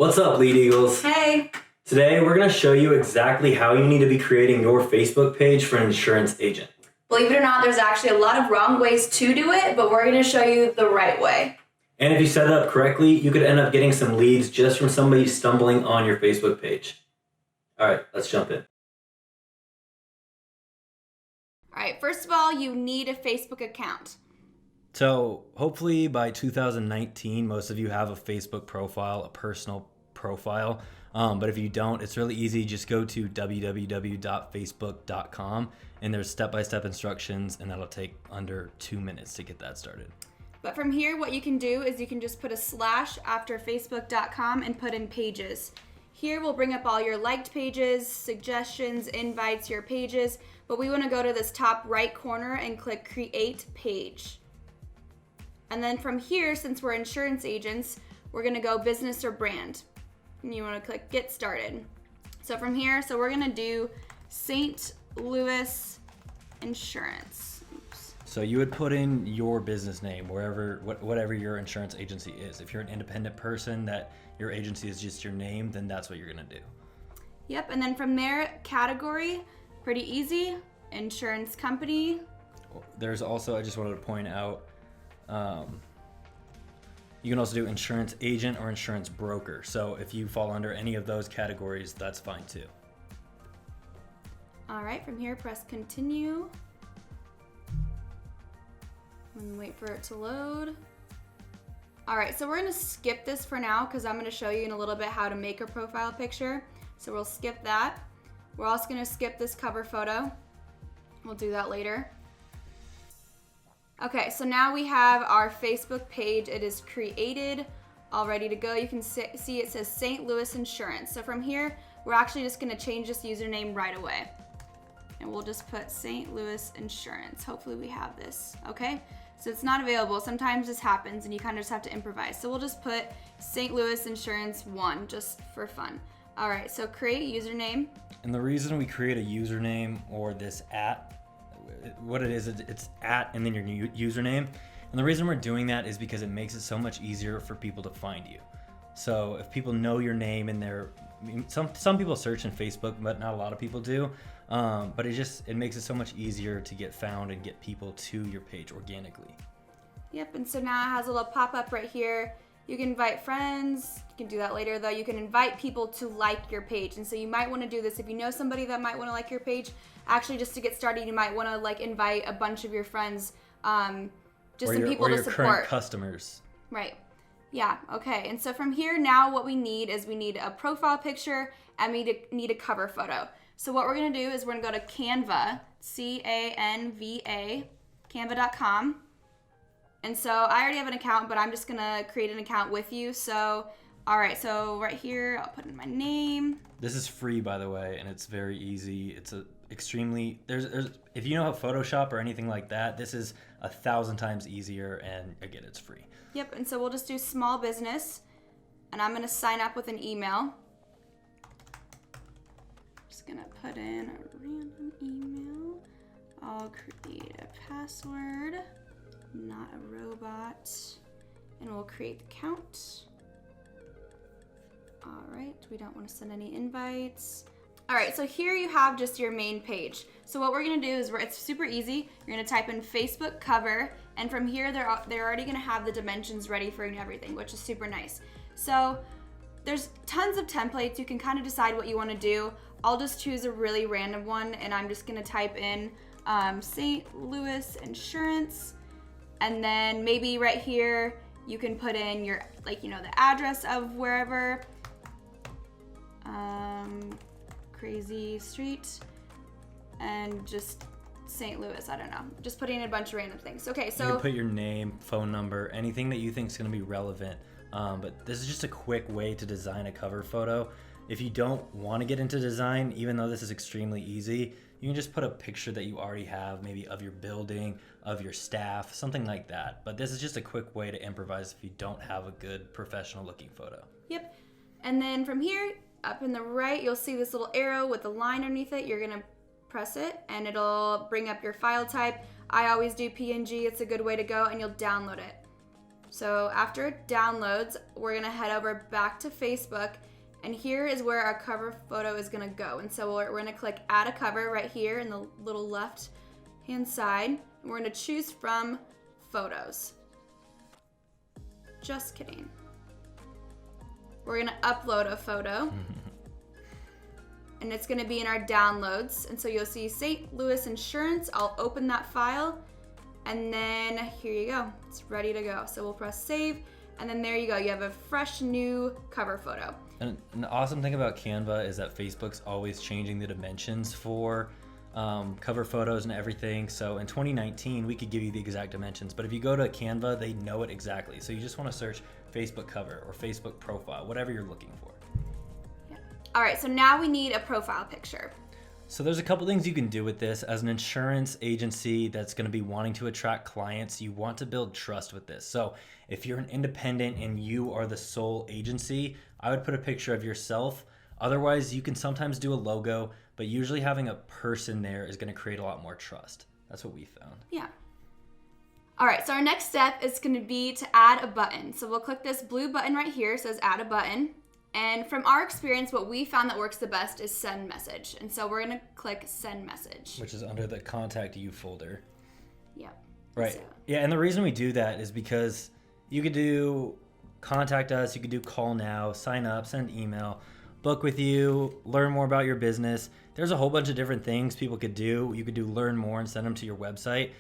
What's up, Lead Eagles? Hey! Today, we're going to show you exactly how you need to be creating your Facebook page for an insurance agent. Believe it or not, there's actually a lot of wrong ways to do it, but we're going to show you the right way. And if you set it up correctly, you could end up getting some leads just from somebody stumbling on your Facebook page. All right, let's jump in. All right, first of all, you need a Facebook account. So hopefully by 2019, most of you have a Facebook profile, a personal profile. But if you don't, it's really easy. Just go to www.facebook.com and there's step-by-step instructions, and that'll take under 2 minutes to get that started. But from here, what you can do is you can just put a slash after facebook.com and put in pages. Here we'll bring up all your liked pages, suggestions, invites, your pages, but we want to go to this top right corner and click create page. And then from here, since we're insurance agents, we're going to go business or brand. And you want to click get started. So from here, we're going to do St. Louis Insurance. Oops. So you would put in your business name whatever your insurance agency is. If you're an independent person that your agency is just your name, then that's what you're going to do. Yep, and then from there, category, pretty easy, insurance company. There's also, I just wanted to point out, you can also do insurance agent or insurance broker. So if you fall under any of those categories, that's fine too. All right, from here, press continue. And wait for it to load. All right, so we're gonna skip this for now because I'm gonna show you in a little bit how to make a profile picture. So we'll skip that. We're also gonna skip this cover photo. We'll do that later. Okay, so now we have our Facebook page. It is created, all ready to go. You can see it says St. Louis Insurance. So from here, we're actually just gonna change this username right away. And we'll just put St. Louis Insurance. Hopefully we have this, okay? So it's not available. Sometimes this happens and you kind of just have to improvise. So we'll just put St. Louis Insurance 1 just for fun. All right, so create username. And the reason we create a username or this @ what it is, it's @ and then your username. And the reason we're doing that is because it makes it so much easier for people to find you. So if people know your name and some people search in Facebook, but not a lot of people do. But it makes it so much easier to get found and get people to your page organically. Yep, and so now it has a little pop-up right here. You can invite friends. You can do that later though. You can invite people to like your page. And so you might want to do this if you know somebody that might want to like your page. Actually, just to get started, you might want to invite a bunch of your friends, just some people to support. Or your current customers. Right. Yeah, okay. And so from here now what we need is we need a profile picture and we need a cover photo. So what we're going to do is we're going to go to Canva, C-A-N-V-A, canva.com. And so I already have an account, but I'm just going to create an account with you. So, all right, so right here, I'll put in my name. This is free, by the way, and it's very easy. It's if you know how Photoshop or anything like that, this is 1,000 times easier, and again, it's free. Yep, and so we'll just do small business, and I'm going to sign up with an email. Just going to put in a random email. I'll create a password, not a robot, and we'll create the account. All right, we don't want to send any invites. All right, so here you have just your main page. So what we're gonna do is it's super easy. You're gonna type in Facebook cover, and from here they're already gonna have the dimensions ready for you and everything, which is super nice. So there's tons of templates. You can kind of decide what you wanna do. I'll just choose a really random one, and I'm just gonna type in St. Louis Insurance, and then maybe right here you can put in your, the address of wherever. Crazy Street, and just St. Louis, I don't know. Just putting in a bunch of random things. Okay, so you can put your name, phone number, anything that you think is going to be relevant. But this is just a quick way to design a cover photo. If you don't want to get into design, even though this is extremely easy, you can just put a picture that you already have, maybe of your building, of your staff, something like that. But this is just a quick way to improvise if you don't have a good professional looking photo. Yep. And then from here, up in the right, you'll see this little arrow with a line underneath it. You're gonna press it and it'll bring up your file type. I always do PNG, it's a good way to go, and you'll download it. So after it downloads, we're gonna head over back to Facebook, and here is where our cover photo is gonna go. And so we're gonna click add a cover right here in the little left hand side. And we're gonna choose from photos. Just kidding. We're gonna upload a photo. And it's gonna be in our downloads. And so you'll see St. Louis Insurance. I'll open that file. And then here you go. It's ready to go. So we'll press save. And then there you go. You have a fresh new cover photo. And the awesome thing about Canva is that Facebook's always changing the dimensions for cover photos and everything. So in 2019, we could give you the exact dimensions, but if you go to Canva, they know it exactly. So you just want to search Facebook cover or Facebook profile, whatever you're looking for. Yeah. All right, so now we need a profile picture. So there's a couple things you can do with this. As an insurance agency that's going to be wanting to attract clients, you want to build trust with this. So if you're an independent and you are the sole agency, I would put a picture of yourself. Otherwise, you can sometimes do a logo, but usually having a person there is going to create a lot more trust. That's what we found. Yeah. All right, so our next step is going to be to add a button. So we'll click this blue button right here. It says add a button. And from our experience, what we found that works the best is send message. And so we're going to click send message. Which is under the contact you folder. Yep. Right. So, Yeah, and the reason we do that is because you could do contact us, you could do call now, sign up, send email, book with you, learn more about your business. There's a whole bunch of different things people could do. You could do learn more and send them to your website.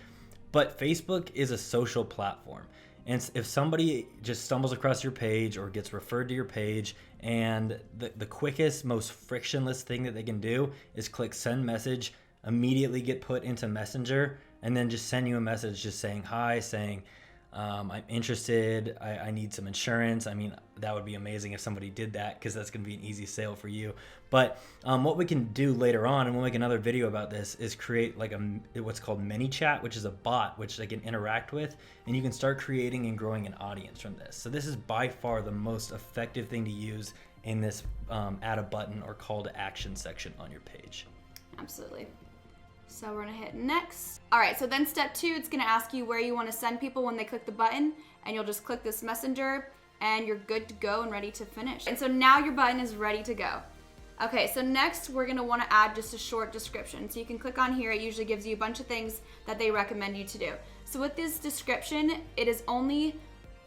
But Facebook is a social platform. And if somebody just stumbles across your page or gets referred to your page, and the quickest, most frictionless thing that they can do is click send message, immediately get put into Messenger, and then just send you a message just saying hi, saying, I'm interested, I need some insurance. I mean, that would be amazing if somebody did that, because that's going to be an easy sale for you. But what we can do later on, and we'll make another video about this, is create like what's called ManyChat, which is a bot which they can interact with, and you can start creating and growing an audience from this. So this is by far the most effective thing to use in this add a button or call to action section on your page. absolutely. So we're gonna hit next. All right, so then step 2, it's gonna ask you where you wanna send people when they click the button, and you'll just click this messenger, and you're good to go and ready to finish. And so now your button is ready to go. Okay, so next we're gonna wanna add just a short description. So you can click on here, it usually gives you a bunch of things that they recommend you to do. So with this description, it is only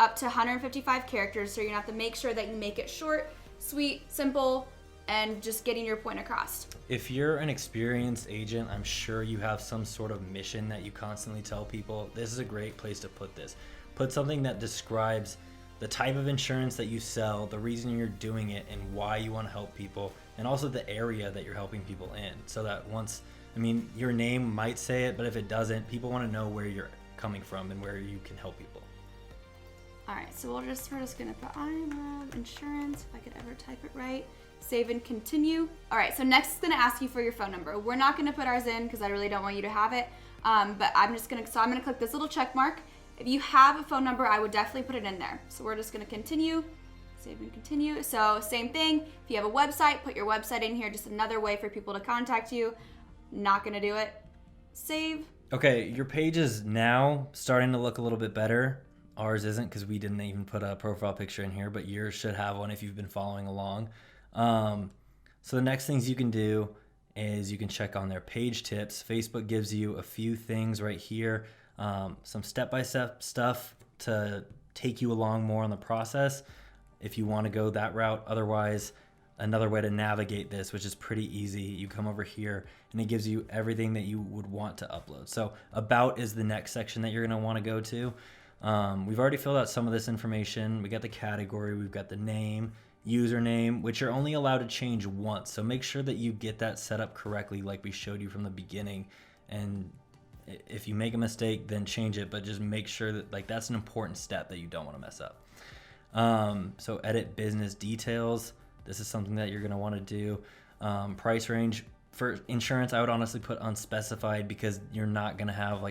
up to 155 characters, so you're gonna have to make sure that you make it short, sweet, simple, and just getting your point across. If you're an experienced agent, I'm sure you have some sort of mission that you constantly tell people. This is a great place to put this. Put something that describes the type of insurance that you sell, the reason you're doing it, and why you want to help people, and also the area that you're helping people in. So that your name might say it, but if it doesn't, people want to know where you're coming from and where you can help people. All right, so we're just gonna put I love insurance, if I could ever type it right. Save and continue. All right, so next it's gonna ask you for your phone number. We're not gonna put ours in because I really don't want you to have it, but I'm gonna click this little check mark. If you have a phone number, I would definitely put it in there. So we're just gonna continue, save and continue. So same thing, if you have a website, put your website in here, just another way for people to contact you. Not gonna do it. Save. Okay, your page is now starting to look a little bit better. Ours isn't because we didn't even put a profile picture in here, but yours should have one if you've been following along. So the next things you can do is you can check on their page tips. Facebook gives you a few things right here, some step-by-step stuff to take you along more on the process if you want to go that route. Otherwise, another way to navigate this, which is pretty easy, you come over here and it gives you everything that you would want to upload. So about is the next section that you're going to want to go to. We've already filled out some of this information. We got the category, we've got the name, username, which you're only allowed to change once. So make sure that you get that set up correctly like we showed you from the beginning. And if you make a mistake, then change it, but just make sure that that's an important step that you don't want to mess up. So edit business details. This is something that you're going to want to do. Price range for insurance, I would honestly put unspecified because you're not going to have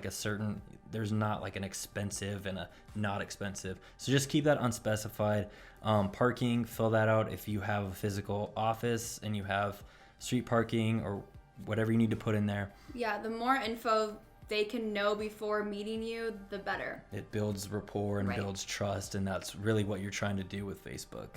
there's not like an expensive and a not expensive. So just keep that unspecified. Parking, fill that out if you have a physical office and you have street parking or whatever you need to put in there. Yeah, the more info they can know before meeting you, the better. It builds rapport and Right. builds trust, and that's really what you're trying to do with Facebook.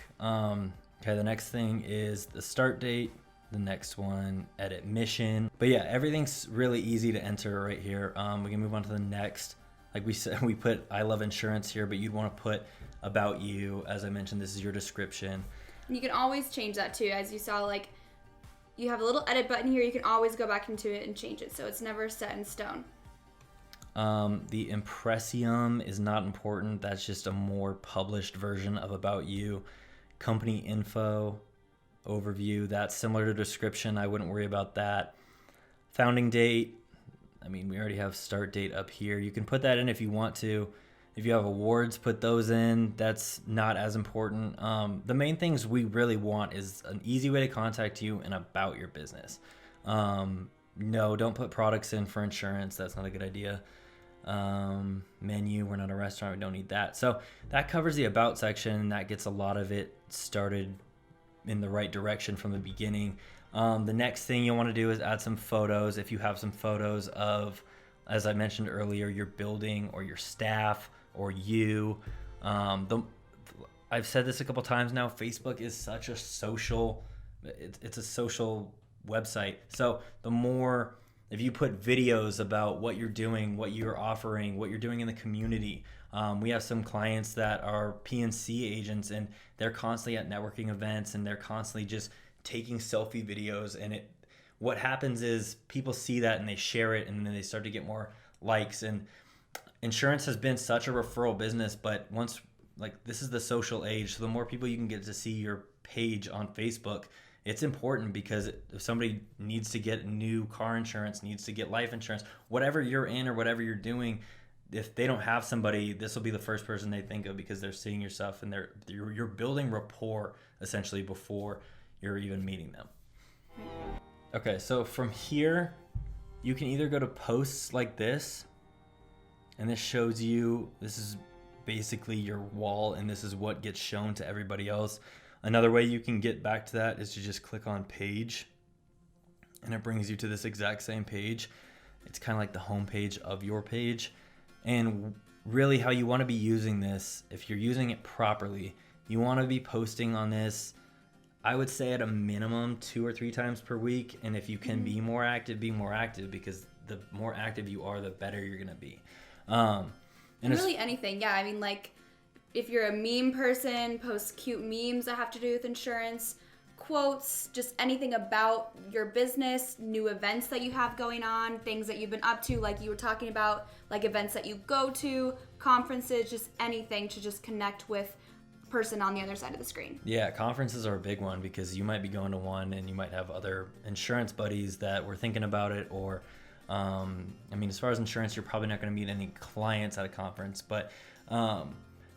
Okay, the next thing is the start date. The next one, edit mission. But yeah, everything's really easy to enter right here. We can move on to the next. Like we said, we put I love insurance here, but you'd want to put about you. As I mentioned, this is your description. And you can always change that too. As you saw, like, you have a little edit button here. You can always go back into it and change it. So it's never set in stone. The impressium is not important. That's just a more published version of about you. Company info, overview, that's similar to description. I wouldn't worry about that. Founding date, I mean, we already have start date up here. You can put that in if you want to. If you have awards, put those in. That's not as important. The main things we really want is an easy way to contact you and about your business. No, don't put products in for insurance. That's not a good idea. Menu, we're not a restaurant, we don't need that. So that covers the about section. That gets a lot of it started in the right direction from the beginning. The next thing you want to do is add some photos. If you have some photos of, as I mentioned earlier, your building or your staff or you. I've said this a couple times now, Facebook is such a social, it's a social website. So the more, if you put videos about what you're doing, what you're offering, what you're doing in the community. We have some clients that are PNC agents, and they're constantly at networking events, and they're constantly just taking selfie videos. And what happens is people see that and they share it, and then they start to get more likes. And insurance has been such a referral business, but once, like, this is the social age, so the more people you can get to see your page on Facebook, it's important, because if somebody needs to get new car insurance, needs to get life insurance, whatever you're in or whatever you're doing, if they don't have somebody, this will be the first person they think of, because they're seeing your stuff and you're building rapport essentially before you're even meeting them. Okay, so from here, you can either go to posts like this, and this shows you, this is basically your wall, and this is what gets shown to everybody else. Another way you can get back to that is to just click on page, and it brings you to this exact same page. It's kind of like the home page of your page. And really how you want to be using this, if you're using it properly, you want to be posting on this, I would say at a minimum 2 or 3 times per week. And if you can be more active, because the more active you are, the better you're going to be. And really anything. Yeah, I mean, like, if you're a meme person, post cute memes that have to do with insurance, quotes, just anything about your business, new events that you have going on, things that you've been up to, like you were talking about, like events that you go to, conferences, just anything to just connect with a person on the other side of the screen. Yeah, conferences are a big one, because you might be going to one and you might have other insurance buddies that were thinking about it, or I mean, as far as insurance, you're probably not going to meet any clients at a conference, but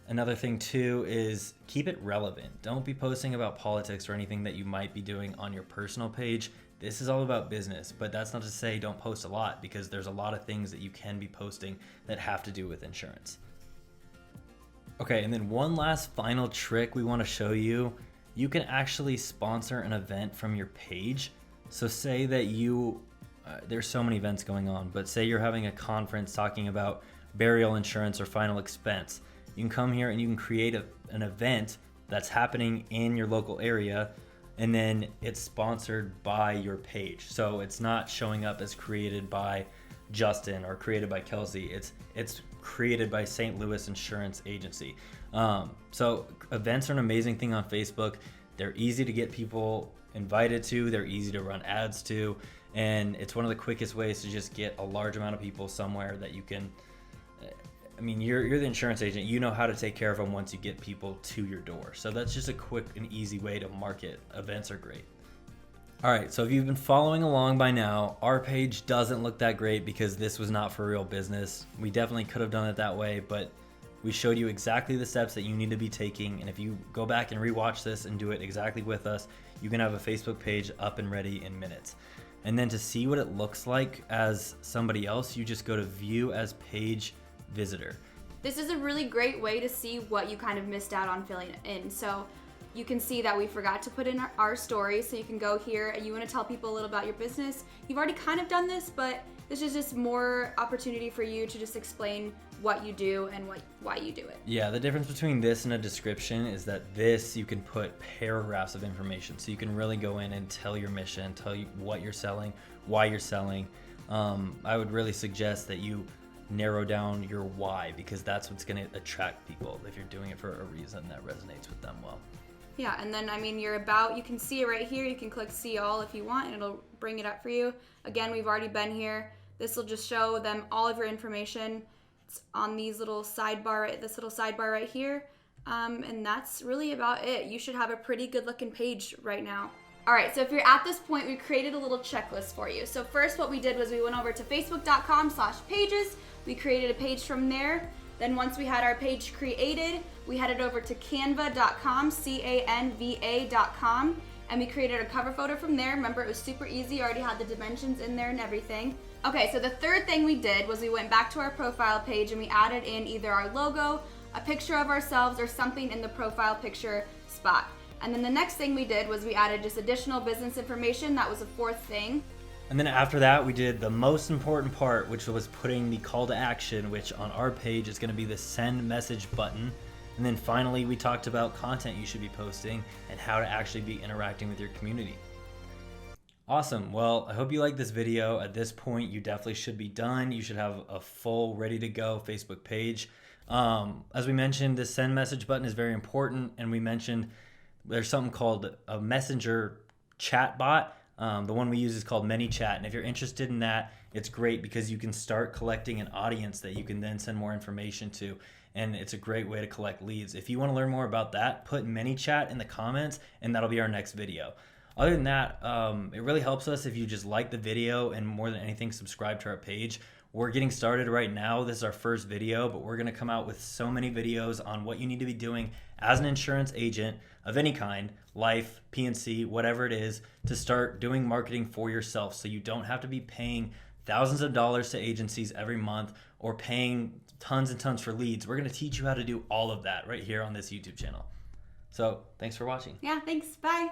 another thing too is keep it relevant. Don't be posting about politics or anything that you might be doing on your personal page. This is all about business, but that's not to say don't post a lot, because there's a lot of things that you can be posting that have to do with insurance. Okay, and then one last final trick we want to show you. You can actually sponsor an event from your page. So say that there's so many events going on, but say you're having a conference talking about burial insurance or final expense. You can come here and you can create an event that's happening in your local area, and then it's sponsored by your page. So it's not showing up as created by Justin or created by Kelsey. It's created by St. Louis Insurance Agency. So events are an amazing thing on Facebook. They're easy to get people invited to. They're easy to run ads to. And it's one of the quickest ways to just get a large amount of people somewhere that you can, I mean, you're the insurance agent. You know how to take care of them once you get people to your door. So that's just a quick and easy way to market. Events are great. All right, so if you've been following along by now, our page doesn't look that great because this was not for real business. We definitely could have done it that way, but we showed you exactly the steps that you need to be taking. And if you go back and rewatch this and do it exactly with us, you can have a Facebook page up and ready in minutes. And then to see what it looks like as somebody else, you just go to view as page visitor. This is a really great way to see what you kind of missed out on filling it in. So you can see that we forgot to put in our story. So you can go here and you want to tell people a little about your business. You've already kind of done this, but this is just more opportunity for you to just explain what you do and why you do it. Yeah, the difference between this and a description is that this, you can put paragraphs of information. So you can really go in and tell your mission, tell you what you're selling, why you're selling. I would really suggest that you narrow down your why, because that's what's going to attract people if you're doing it for a reason that resonates with them well. Yeah, and then, I mean, you can see it right here. You can click see all if you want, and it'll bring it up for you. Again, we've already been here. This will just show them all of your information. It's on these little sidebar, this little sidebar right here. And that's really about it. You should have a pretty good looking page right now. All right, so if you're at this point, we created a little checklist for you. So first what we did was we went over to facebook.com/pages. We created a page from there. Then once we had our page created, we headed over to canva.com, canva.com, and we created a cover photo from there. Remember, it was super easy. I already had the dimensions in there and everything. Okay, so the third thing we did was we went back to our profile page and we added in either our logo, a picture of ourselves, or something in the profile picture spot. And then the next thing we did was we added just additional business information. That was the fourth thing. And then after that, we did the most important part, which was putting the call to action, which on our page is going to be the send message button. And then finally, we talked about content you should be posting and how to actually be interacting with your community. Awesome. Well, I hope you liked this video. At this point, you definitely should be done. You should have a full, ready to go Facebook page. As we mentioned, the send message button is very important. And we mentioned there's something called a messenger chat bot. The one we use is called ManyChat, and if you're interested in that, it's great because you can start collecting an audience that you can then send more information to, and it's a great way to collect leads. If you want to learn more about that, put ManyChat in the comments, and that'll be our next video. Other than that, it really helps us if you just like the video and more than anything, subscribe to our page. We're getting started right now. This is our first video, but we're going to come out with so many videos on what you need to be doing as an insurance agent of any kind, life, P&C, whatever it is, to start doing marketing for yourself so you don't have to be paying thousands of dollars to agencies every month or paying tons and tons for leads. We're going to teach you how to do all of that right here on this YouTube channel. So thanks for watching. Yeah, thanks. Bye.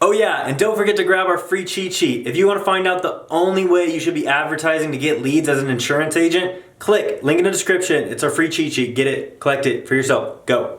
Oh yeah, and don't forget to grab our free cheat sheet. If you want to find out the only way you should be advertising to get leads as an insurance agent, click link in the description. It's our free cheat sheet. Get it, collect it for yourself. Go.